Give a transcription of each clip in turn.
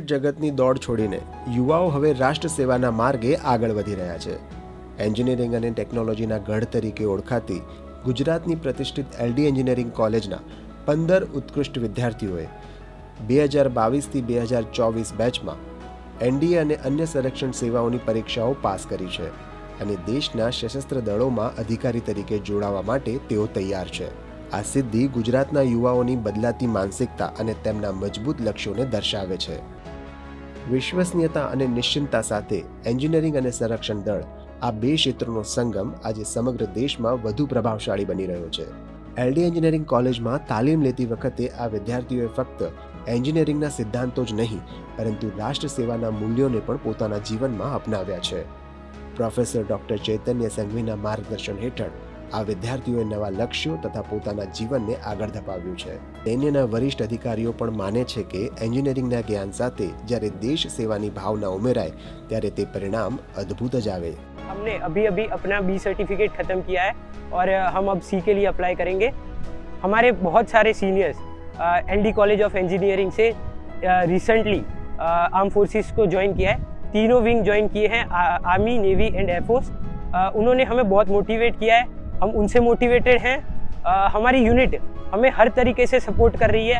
Corporate જગતની દોડ છોડીને યુવાઓ હવે રાષ્ટ્ર સેવાના માર્ગે આગળ વધી રહ્યા છે. એન્જિનિયરિંગ અને ટેકનોલોજીના ગઢ તરીકે ઓળખાતી ગુજરાતની પ્રતિષ્ઠિત એલડી એન્જિનિયરિંગ કોલેજના 15 ઉત્કૃષ્ટ વિદ્યાર્થીઓએ 2022થી 2024 બેચમાં એનડીએ અને અન્ય સંરક્ષણ સેવાઓની પરીક્ષાઓ પાસ કરી છે અને દેશના સશસ્ત્ર દળોમાં અધિકારી તરીકે જોડાવા માટે તેઓ તૈયાર છે. આ સિદ્ધિ ગુજરાતના યુવાઓની બદલાતી માનસિકતા અને તેમના મજબૂત લક્ષ્યોને દર્શાવે છે. વિશ્વસનીયતા અને નિશ્ચિંતતા સાથે એન્જિનિયરિંગ અને સંરક્ષણ દળ, આ બે ક્ષેત્રોનો સંગમ આજે સમગ્ર દેશમાં વધુ પ્રભાવશાળી બની રહ્યો છે. એલડી એન્જિનિયરિંગ કોલેજમાં તાલીમ લેતી વખતે આ વિદ્યાર્થીઓએ ફક્ત એન્જિનિયરિંગના સિદ્ધાંતો જ નહીં, પરંતુ રાષ્ટ્ર સેવાના મૂલ્યોને પણ પોતાના જીવનમાં અપનાવ્યા છે. પ્રોફેસર ડોક્ટર ચૈતન્ય સંઘવીના માર્ગદર્શન હેઠળ આ વિદ્યાર્થીઓએ નવા લક્ષ્યો તથા પોતાના જીવનને આગળ ધપાવ્યું છે. સૈન્યના વરિષ્ઠ અધિકારીઓ પણ માને છે કે એન્જિનિયરિંગના જ્ઞાન સાથે જ્યારે દેશ સેવાની ભાવના ઉમેરાય ત્યારે તે परिणाम अद्भुत જ આવે. हमने अभी अपना बी सर्टिफिकेट खत्म किया है और हम अब सी के लिए अप्लाई करेंगे. हमारे बहुत सारे seniors LD college of engineering से रिसेंटली आर्म फोर्सेस को ज्वाइन किया है. तीनों विंग ज्वाइन किए हैं, आर्मी, नेवी एंड एयरफोर्स. उन्होंने हमें बहुत मोटिवेट किया है, हम उनसे मोटिवेटेड हैं. हमारी यूनिट हमें हर तरीके से सपोर्ट कर रही है.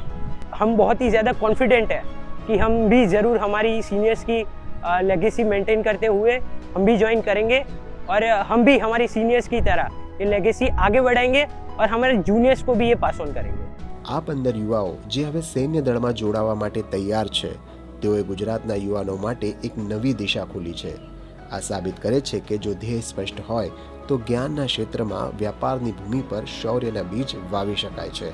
हम बहुत ही ज़्यादा कॉन्फिडेंट है कि हम भी ज़रूर हमारी सीनियर्स की लेगेसी मेंटेन करते हुए हम भी ज्वाइन करेंगे और हम भी हमारी सीनियर्स की तरह ये लेगेसी आगे बढ़ाएंगे और हमारे जूनियर्स को भी ये पास ऑन करेंगे. આ 15 યુવાઓ જે હવે સૈન્ય દળમાં જોડાવા માટે તૈયાર છે, તેઓએ ગુજરાતના યુવાનો માટે એક નવી દિશા ખોલી છે. આ સાબિત કરે છે કે જો ધ્યેય સ્પષ્ટ હોય તો જ્ઞાનના ક્ષેત્રમાં વ્યાપારની ભૂમિ પર શૌર્યના બીજ વાવી શકાય છે.